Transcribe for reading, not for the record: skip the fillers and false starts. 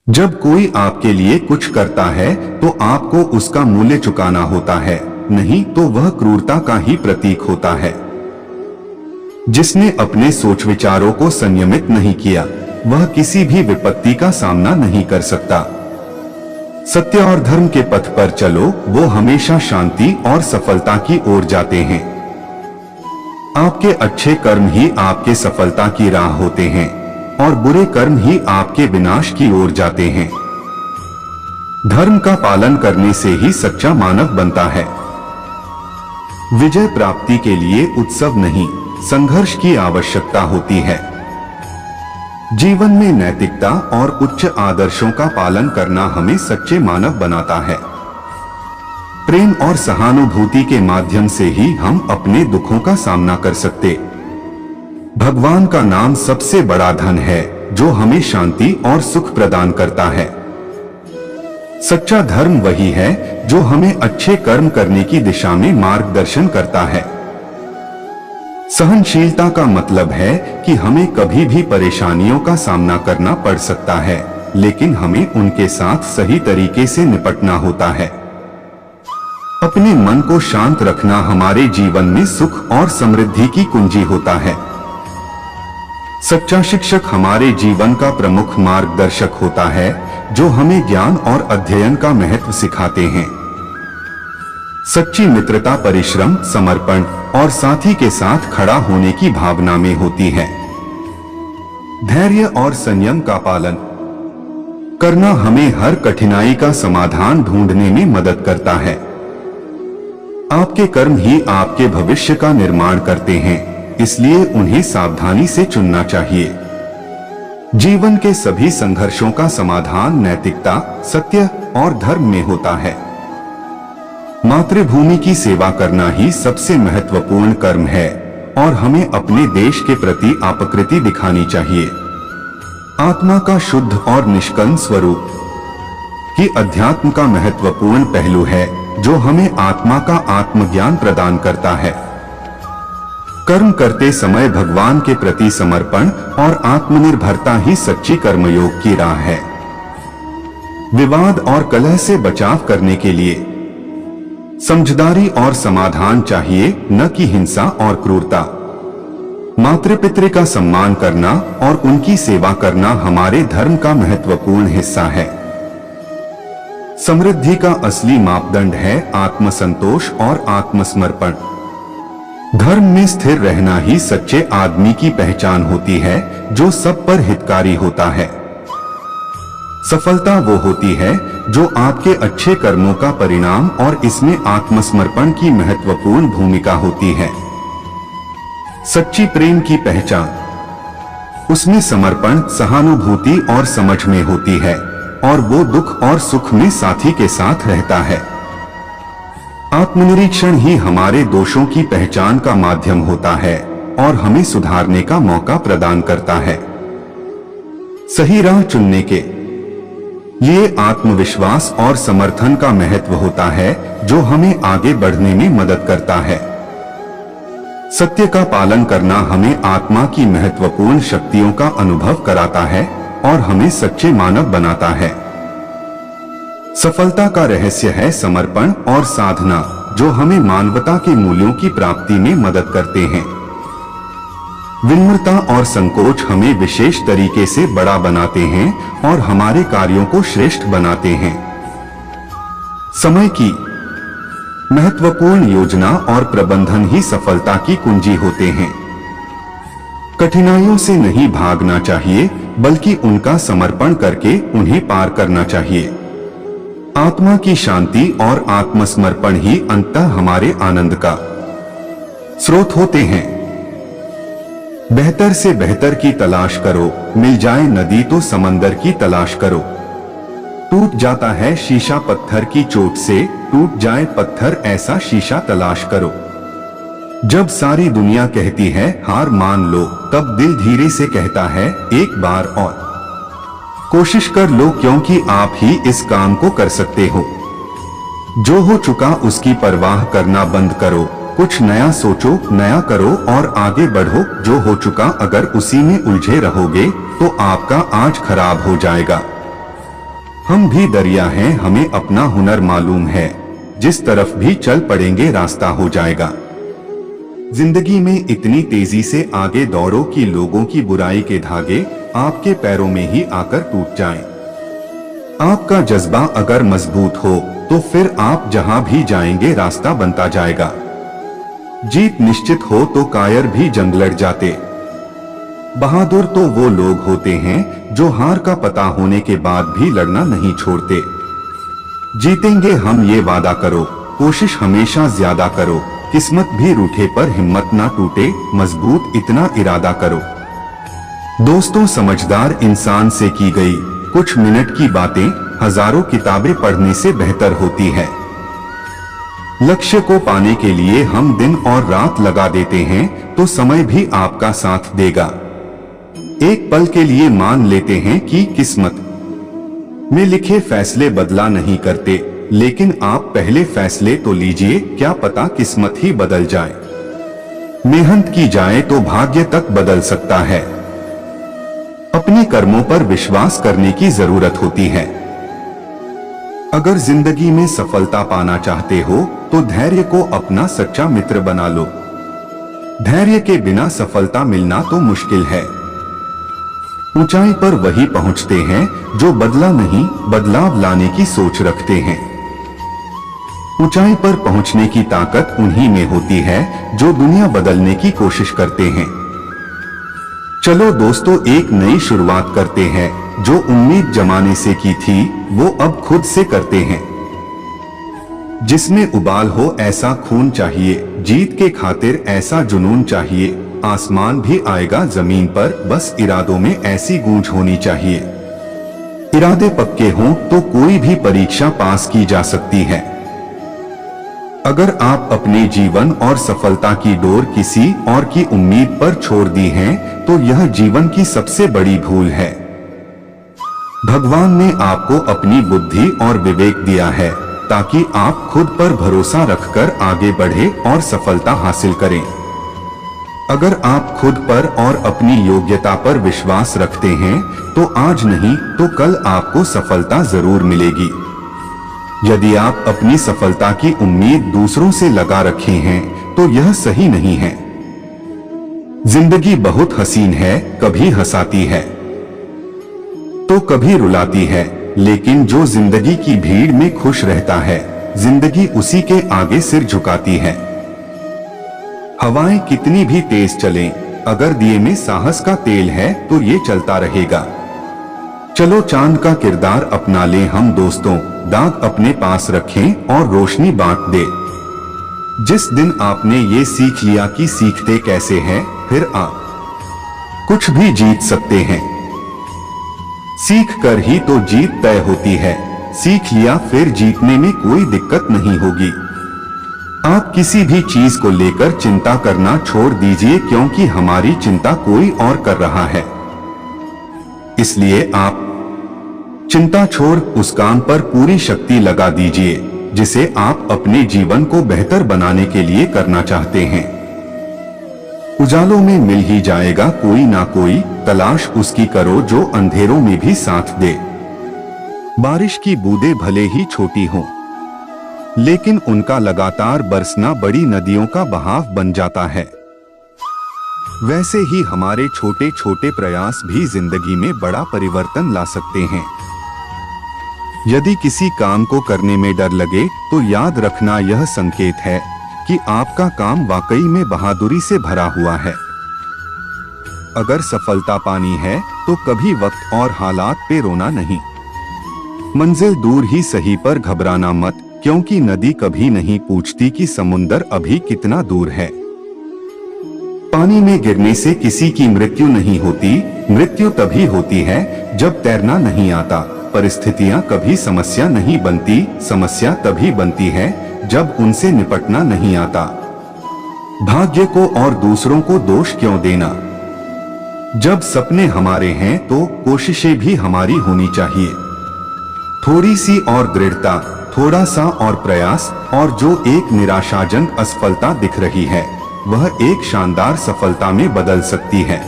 जब कोई आपके लिए कुछ करता है तो आपको उसका मूल्य चुकाना होता है, नहीं तो वह क्रूरता का ही प्रतीक होता है। जिसने अपने सोच विचारों को संयमित नहीं किया वह किसी भी विपत्ति का सामना नहीं कर सकता। सत्य और धर्म के पथ पर चलो, वो हमेशा शांति और सफलता की ओर जाते हैं। आपके अच्छे कर्म ही आपके सफलता की राह होते हैं और बुरे कर्म ही आपके विनाश की ओर जाते हैं। धर्म का पालन करने से ही सच्चा मानव बनता है। विजय प्राप्ति के लिए उत्सव नहीं, संघर्ष की आवश्यकता होती है। जीवन में नैतिकता और उच्च आदर्शों का पालन करना हमें सच्चे मानव बनाता है। प्रेम और सहानुभूति के माध्यम से ही हम अपने दुखों का सामना कर सकते। भगवान का नाम सबसे बड़ा धन है जो हमें शांति और सुख प्रदान करता है। सच्चा धर्म वही है जो हमें अच्छे कर्म करने की दिशा में मार्गदर्शन करता है। सहनशीलता का मतलब है कि हमें कभी भी परेशानियों का सामना करना पड़ सकता है, लेकिन हमें उनके साथ सही तरीके से निपटना होता है। अपने मन को शांत रखना हमारे जीवन में सुख और समृद्धि की कुंजी होता है। सच्चा शिक्षक हमारे जीवन का प्रमुख मार्गदर्शक होता है, जो हमें ज्ञान और अध्ययन का महत्व सिखाते हैं। सच्ची मित्रता परिश्रम, समर्पण और साथी के साथ खड़ा होने की भावना में होती है। धैर्य और संयम का पालन करना हमें हर कठिनाई का समाधान ढूंढने में मदद करता है। आपके कर्म ही आपके भविष्य का निर्माण करते हैं, इसलिए उन्हें सावधानी से चुनना चाहिए। जीवन के सभी संघर्षों का समाधान नैतिकता, सत्य और धर्म में होता है। मातृभूमि की सेवा करना ही सबसे महत्वपूर्ण कर्म है और हमें अपने देश के प्रति आपाकृति दिखानी चाहिए। आत्मा का शुद्ध और निष्कल्मष स्वरूप ही अध्यात्म का महत्वपूर्ण पहलू है, जो हमें आत्मा का आत्मज्ञान प्रदान करता है। कर्म करते समय भगवान के प्रति समर्पण और आत्मनिर्भरता ही सच्ची कर्मयोग की राह है। विवाद और कलह से बचाव करने के लिए समझदारी और समाधान चाहिए, न कि हिंसा और क्रूरता। मातृपितृ का सम्मान करना और उनकी सेवा करना हमारे धर्म का महत्वपूर्ण हिस्सा है। समृद्धि का असली मापदंड है आत्मसंतोष और आत्मसमर्पण। धर्म में स्थिर रहना ही सच्चे आदमी की पहचान होती है, जो सब पर हितकारी होता है। सफलता वो होती है जो आपके अच्छे कर्मों का परिणाम और इसमें आत्मसमर्पण की महत्वपूर्ण भूमिका होती है। सच्ची प्रेम की पहचान उसमें समर्पण, सहानुभूति और समझ में होती है और वो दुख और सुख में साथी के साथ रहता है। आत्मनिरीक्षण ही हमारे दोषों की पहचान का माध्यम होता है और हमें सुधारने का मौका प्रदान करता है। सही राह चुनने के लिए आत्मविश्वास और समर्थन का महत्व होता है, जो हमें आगे बढ़ने में मदद करता है। सत्य का पालन करना हमें आत्मा की महत्वपूर्ण शक्तियों का अनुभव कराता है और हमें सच्चे मानव बनाता है। सफलता का रहस्य है समर्पण और साधना, जो हमें मानवता के मूल्यों की प्राप्ति में मदद करते हैं। विनम्रता और संकोच हमें विशेष तरीके से बड़ा बनाते हैं और हमारे कार्यों को श्रेष्ठ बनाते हैं। समय की महत्वपूर्ण योजना और प्रबंधन ही सफलता की कुंजी होते हैं। कठिनाइयों से नहीं भागना चाहिए, बल्कि उनका समर्पण करके उन्हें पार करना चाहिए। आत्मा की शांति और आत्मसमर्पण ही अंततः हमारे आनंद का स्रोत होते हैं। बेहतर से बेहतर की तलाश करो, मिल जाए नदी तो समंदर की तलाश करो। टूट जाता है शीशा पत्थर की चोट से, टूट जाए पत्थर ऐसा शीशा तलाश करो। जब सारी दुनिया कहती है हार मान लो, तब दिल धीरे से कहता है एक बार और कोशिश कर लो, क्योंकि आप ही इस काम को कर सकते हो। जो हो चुका उसकी परवाह करना बंद करो, कुछ नया सोचो, नया करो और आगे बढ़ो। जो हो चुका अगर उसी में उलझे रहोगे तो आपका आज खराब हो जाएगा। हम भी दरिया हैं, हमें अपना हुनर मालूम है, जिस तरफ भी चल पड़ेंगे रास्ता हो जाएगा। जिंदगी में इतनी तेजी से आगे दौड़ो कि लोगों की बुराई के धागे आपके पैरों में ही आकर टूट जाएं। आपका जज्बा अगर मजबूत हो तो फिर आप जहां भी जाएंगे रास्ता बनता जाएगा। जीत निश्चित हो तो कायर भी जंग लड़ जाते। बहादुर तो वो लोग होते हैं जो हार का पता होने के बाद भी लड़ना नहीं छोड़ते। जीतेंगे हम ये वादा करो, कोशिश हमेशा ज्यादा करो, किस्मत भी रूठे पर हिम्मत ना टूटे, मजबूत इतना इरादा करो। दोस्तों, समझदार इंसान से की गई कुछ मिनट की बातें हजारों किताबें पढ़ने से बेहतर होती है। लक्ष्य को पाने के लिए हम दिन और रात लगा देते हैं तो समय भी आपका साथ देगा। एक पल के लिए मान लेते हैं कि किस्मत में लिखे फैसले बदला नहीं करते, लेकिन आप पहले फैसले तो लीजिए, क्या पता किस्मत ही बदल जाए। मेहनत की जाए तो भाग्य तक बदल सकता है। अपने कर्मों पर विश्वास करने की जरूरत होती है। अगर जिंदगी में सफलता पाना चाहते हो तो धैर्य को अपना सच्चा मित्र बना लो। धैर्य के बिना सफलता मिलना तो मुश्किल है। ऊंचाई पर वही पहुंचते हैं जो बदला नहीं, बदलाव लाने की सोच रखते हैं। ऊंचाई पर पहुंचने की ताकत उन्हीं में होती है जो दुनिया बदलने की कोशिश करते हैं। चलो दोस्तों, एक नई शुरुआत करते हैं। जो उम्मीद जमाने से की थी वो अब खुद से करते हैं। जिसमें उबाल हो ऐसा खून चाहिए, जीत के खातिर ऐसा जुनून चाहिए। आसमान भी आएगा जमीन पर, बस इरादों में ऐसी गूंज होनी चाहिए। इरादे पक्के हों तो कोई भी परीक्षा पास की जा सकती है। अगर आप अपने जीवन और सफलता की डोर किसी और की उम्मीद पर छोड़ दी है तो यह जीवन की सबसे बड़ी भूल है। भगवान ने आपको अपनी बुद्धि और विवेक दिया है ताकि आप खुद पर भरोसा रखकर आगे बढ़े और सफलता हासिल करें। अगर आप खुद पर और अपनी योग्यता पर विश्वास रखते हैं तो आज नहीं तो कल आपको सफलता जरूर मिलेगी। यदि आप अपनी सफलता की उम्मीद दूसरों से लगा रखे हैं तो यह सही नहीं है। जिंदगी बहुत हसीन है, कभी हंसाती है तो कभी रुलाती है, लेकिन जो जिंदगी की भीड़ में खुश रहता है जिंदगी उसी के आगे सिर झुकाती है। हवाएं कितनी भी तेज चलें, अगर दिए में साहस का तेल है तो ये चलता रहेगा। चलो चांद का किरदार अपना लें हम दोस्तों, दाग अपने पास रखें और रोशनी बांट दे। जिस दिन आपने ये सीख लिया कि सीखते कैसे हैं, फिर आप कुछ भी जीत सकते हैं। सीख कर ही तो जीत तय होती है। सीख लिया फिर जीतने में कोई दिक्कत नहीं होगी। आप किसी भी चीज को लेकर चिंता करना छोड़ दीजिए, क्योंकि हमारी चिंता कोई और कर रहा है। इसलिए आप चिंता छोड़ उस काम पर पूरी शक्ति लगा दीजिए जिसे आप अपने जीवन को बेहतर बनाने के लिए करना चाहते हैं। उजालों में मिल ही जाएगा कोई ना कोई, तलाश उसकी करो जो अंधेरों में भी साथ दे। बारिश की बूंदें भले ही छोटी हों, लेकिन उनका लगातार बरसना बड़ी नदियों का बहाव बन जाता है। वैसे ही हमारे छोटे छोटे प्रयास भी जिंदगी में बड़ा परिवर्तन ला सकते हैं। यदि किसी काम को करने में डर लगे तो याद रखना यह संकेत है कि आपका काम वाकई में बहादुरी से भरा हुआ है। अगर सफलता पानी है तो कभी वक्त और हालात पे रोना नहीं। मंजिल दूर ही सही पर घबराना मत, क्योंकि नदी कभी नहीं पूछती कि समुंदर अभी कितना दूर है। पानी में गिरने से किसी की मृत्यु नहीं होती, मृत्यु तभी होती है जब तैरना नहीं आता। परिस्थितियां कभी समस्या नहीं बनती, समस्या तभी बनती है जब उनसे निपटना नहीं आता। भाग्य को और दूसरों को दोष क्यों देना? जब सपने हमारे हैं तो कोशिशें भी हमारी होनी चाहिए। थोड़ी सी और दृढ़ता, थोड़ा सा और प्रयास, और जो एक निराशाजनक असफलता दिख रही है वह एक शानदार सफलता में बदल सकती है।